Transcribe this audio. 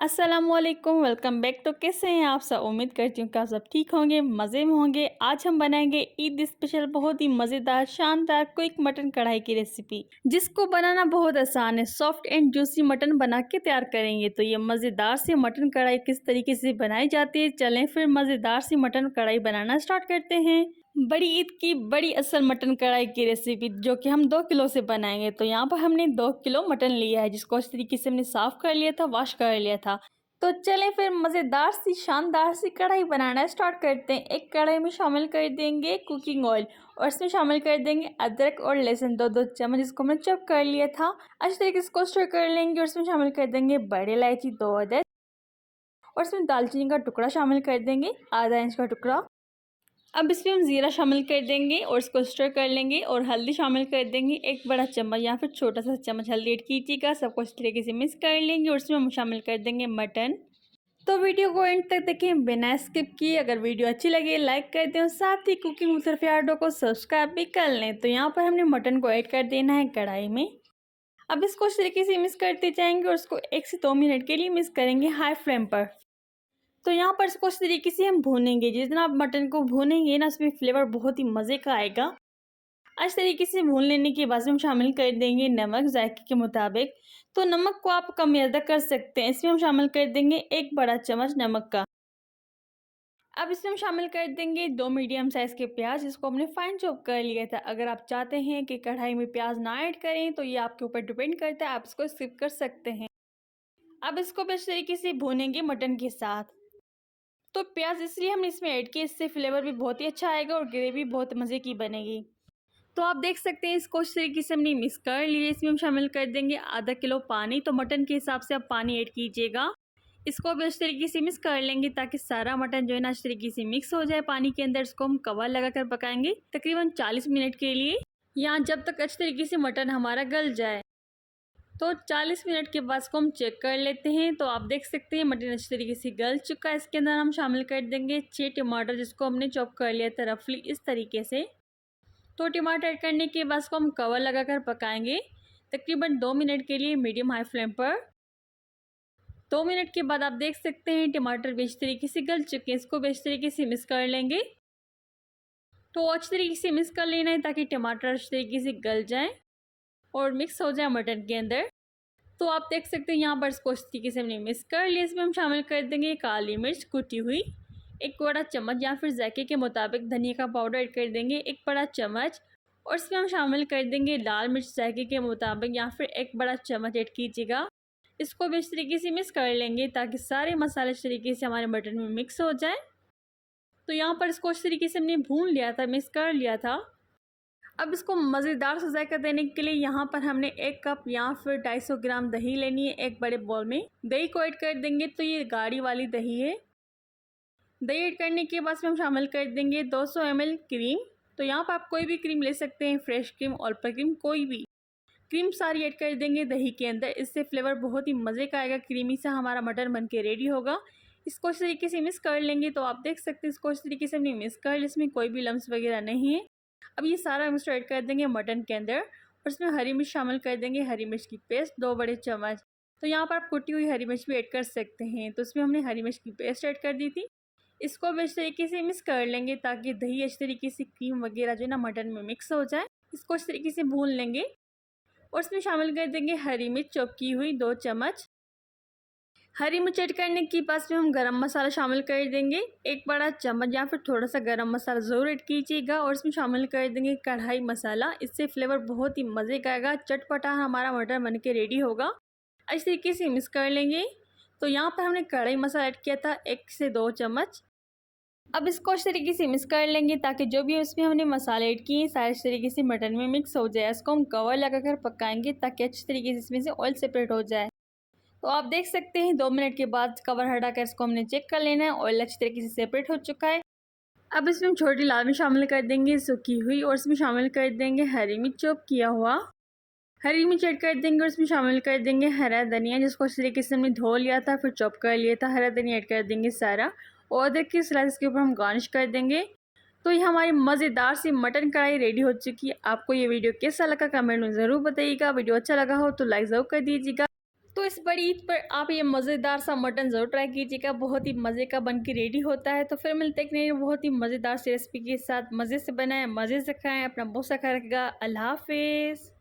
अस्सलामुअलैकुम, welcome back. तो कैसे हैं आप सब? उम्मीद करती हूँ कि आप सब ठीक होंगे, मज़े में होंगे। आज हम बनाएंगे ईद स्पेशल बहुत ही मज़ेदार शानदार क्विक मटन कढ़ाई की रेसिपी, जिसको बनाना बहुत आसान है। सॉफ्ट एंड जूसी मटन बना के तैयार करेंगे। तो ये मज़ेदार सी मटन कढ़ाई किस तरीके से बनाई जाती है, चलें फिर मज़ेदार सी मटन कढ़ाई बनाना स्टार्ट करते हैं। बड़ी ईद की बड़ी असल मटन कढ़ाई की रेसिपी जो कि हम 2 किलो से बनाएंगे। तो यहाँ पर हमने 2 किलो मटन लिया है, जिसको इस तरीके से हमने साफ़ कर लिया था, वॉश कर लिया था। तो चलें फिर मज़ेदार सी शानदार सी कढ़ाई बनाना स्टार्ट करते हैं। एक कढ़ाई में शामिल कर देंगे कुकिंग ऑयल और इसमें शामिल कर देंगे अदरक और लहसुन 2-2 चम्मच, जिसको हमने चॉप कर लिया था। अच्छी तरीके से इसको स्टर कर लेंगे और इसमें शामिल कर देंगे बड़े इलायची 2 अदद और इसमें दालचीनी का टुकड़ा शामिल कर देंगे, आधा इंच का टुकड़ा। अब इसमें हम ज़ीरा शामिल कर देंगे और इसको स्टर कर लेंगे और हल्दी शामिल कर देंगे, 1 बड़ा चम्मच या फिर छोटा सा चम्मच हल्दी ऐड कीजिएगा। सबको इस तरीके से मिक्स कर लेंगे और इसमें हम शामिल कर देंगे मटन। तो वीडियो को एंड तक देखें बिना स्किप किए। अगर वीडियो अच्छी लगे लाइक कर दें और साथ ही कुकिंग विद सफ़िया को सब्सक्राइब भी कर लें। तो यहाँ पर हमने मटन को ऐड कर देना है कढ़ाई में। अब इसको इस तरीके से मिक्स करते जाएंगे और इसको 1 से 2 मिनट के लिए मिक्स करेंगे हाई फ्लेम पर। तो यहाँ पर इसको इस तरीके से हम भूनेंगे। जितना आप मटन को भूनेंगे ना, उसमें फ्लेवर बहुत ही मज़े का आएगा। इस तरीके से भून लेने के बाद हम शामिल कर देंगे नमक जायके के मुताबिक। तो नमक को आप कम ज़्यादा कर सकते हैं। इसमें हम शामिल कर देंगे 1 बड़ा चम्मच नमक का। अब इसमें हम शामिल कर देंगे 2 मीडियम साइज़ के प्याज, जिसको हमने फाइन चॉप कर लिया था। अगर आप चाहते हैं कि कढ़ाई में प्याज ना ऐड करें तो ये आपके ऊपर डिपेंड करता है, आप इसको स्किप कर सकते हैं। अब इसको भी इस तरीके से भूनेंगे मटन के साथ। तो प्याज इसलिए हमने इसमें ऐड किया, इससे फ्लेवर भी बहुत ही अच्छा आएगा और ग्रेवी बहुत मज़े की बनेगी। तो आप देख सकते हैं इसको इस तरीके से हमने मिक्स कर लिया। इसमें हम शामिल कर देंगे आधा किलो पानी। तो मटन के हिसाब से आप पानी ऐड कीजिएगा। इसको भी इस तरीके से मिक्स कर लेंगे ताकि सारा मटन जो है ना इस तरीके से मिक्स हो जाए पानी के अंदर। इसको हम कवर लगाकर पकाएंगे तकरीबन 40 मिनट के लिए, या जब तक अच्छी तरीके से मटन हमारा गल जाए। तो 40 मिनट के बाद इसको हम चेक कर लेते हैं। तो आप देख सकते हैं मटन अच्छी तरीके से गल चुका है। इसके अंदर हम शामिल कर देंगे 6 टमाटर, जिसको हमने चॉप कर लिया था रफली इस तरीके से। तो टमाटर ऐड करने के बाद इसको हम कवर लगाकर पकाएंगे तकरीबन 2 मिनट के लिए मीडियम हाई फ्लेम पर। 2 मिनट के बाद आप देख सकते हैं टमाटर भी इस तरीके से गल चुके हैं। इसको भी इस तरीके से मिक्स कर लेंगे। तो अच्छी तरीके से मिक्स कर लेना है ताकि टमाटर अच्छी तरीके से गल जाए और मिक्स हो जाए मटन के अंदर। तो आप देख सकते हैं यहाँ पर इसको इस तरीके से हमने मिक्स कर लिया। इसमें हम शामिल कर देंगे काली मिर्च कुटी हुई 1 बड़ा चम्मच, या फिर जायके के मुताबिक धनिया का पाउडर ऐड कर देंगे 1 बड़ा चम्मच। और इसमें हम शामिल कर देंगे लाल मिर्च जायके के मुताबिक, या फिर 1 बड़ा चम्मच ऐड कीजिएगा। इसको भी इस तरीके से मिक्स कर लेंगे ताकि सारे मसाले इस तरीके से हमारे मटन में मिक्स हो जाए। तो यहाँ पर इसको इस तरीके से हमने भून लिया था, मिक्स कर लिया था। अब इसको मज़ेदार सा जायका देने के लिए यहाँ पर हमने 1 कप या फिर 250 ग्राम दही लेनी है। एक बड़े बॉल में दही को ऐड कर देंगे। तो ये गाढ़ी वाली दही है। दही ऐड करने के बाद हम शामिल कर देंगे 200 ml क्रीम। तो यहाँ पर आप कोई भी क्रीम ले सकते हैं, फ्रेश क्रीम, ऑल्पर क्रीम, कोई भी क्रीम सारी ऐड कर देंगे दही के अंदर। इससे फ्लेवर बहुत ही मज़े का आएगा। क्रीमी सा हमारा मटन बन के रेडी होगा। इसको इस तरीके से मिक्स कर लेंगे। तो आप देख सकते हैं इसको इस तरीके से हमने मिक्स कर लिया, इसमें कोई भी लम्स वगैरह नहीं है। अब ये सारा मिक्सचर ऐड कर देंगे मटन के अंदर और इसमें हरी मिर्च शामिल कर देंगे, हरी मिर्च की पेस्ट 2 बड़े चम्मच। तो यहाँ पर आप कुटी हुई हरी मिर्च भी ऐड कर सकते हैं। तो इसमें हमने हरी मिर्च की पेस्ट ऐड कर दी थी। इसको भी इस तरीके से मिक्स कर लेंगे ताकि दही इस तरीके से क्रीम वगैरह जो है ना मटन में मिक्स हो जाए। इसको इस तरीके से भून लेंगे और इसमें शामिल कर देंगे हरी मिर्च चॉप की हुई 2 चम्मच। हरी मिर्च ऐड करने के बाद में हम गरम मसाला शामिल कर देंगे 1 बड़ा चम्मच, या फिर थोड़ा सा गरम मसाला ज़रूर ऐड कीजिएगा। और इसमें शामिल कर देंगे कढ़ाई मसाला। इससे फ्लेवर बहुत ही मज़े का आएगा। चटपटा हमारा मटन बन के रेडी होगा। इस तरीके से मिक्स कर लेंगे। तो यहाँ पर हमने कढ़ाई मसाला ऐड किया था 1 से 2 चम्मच। अब इसको इस तरीके से मिक्स कर लेंगे ताकि जो भी उसमें हमने मसाले ऐड किए सारे इस तरीके से मटन में मिक्स हो जाए। इसको हम कवर लगाकर पकाएंगे ताकि अच्छी तरीके से इसमें से ऑयल सेपरेट हो जाए। तो आप देख सकते हैं 2 मिनट के बाद कवर हटाकर इसको हमने चेक कर लेना है। ऑयल अच्छी तरीके से सेपरेट हो चुका है। अब इसमें हम छोटी लाल मिर्च शामिल कर देंगे सूखी हुई, और इसमें शामिल कर देंगे हरी मिर्च चॉप किया हुआ। हरी मिर्च ऐड कर देंगे और इसमें शामिल कर देंगे हरा धनिया, जिसको इस तरीके से हमने धो लिया था फिर चॉप कर लिया था। हरा धनिया ऐड कर देंगे सारा, और अदरक की स्लाइस के ऊपर हम गार्निश कर देंगे। तो ये हमारी मज़ेदार सी मटन कढ़ाई रेडी हो चुकी है। आपको ये वीडियो कैसा लगा कमेंट में ज़रूर बताइएगा। वीडियो अच्छा लगा हो तो लाइक ज़रूर कर दीजिएगा। तो इस बड़ी ईद पर आप ये मज़ेदार सा मटन ज़रूर ट्राई कीजिएगा, बहुत ही मज़े का बन के रेडी होता है। तो फिर मिलते हैं एक नई बहुत ही मज़ेदार सी रेसिपी के साथ। मज़े से बनाएं, मज़े से खाएं, अपना बहुत सा ख्याल रखिएगा। अल्लाह हाफिज़।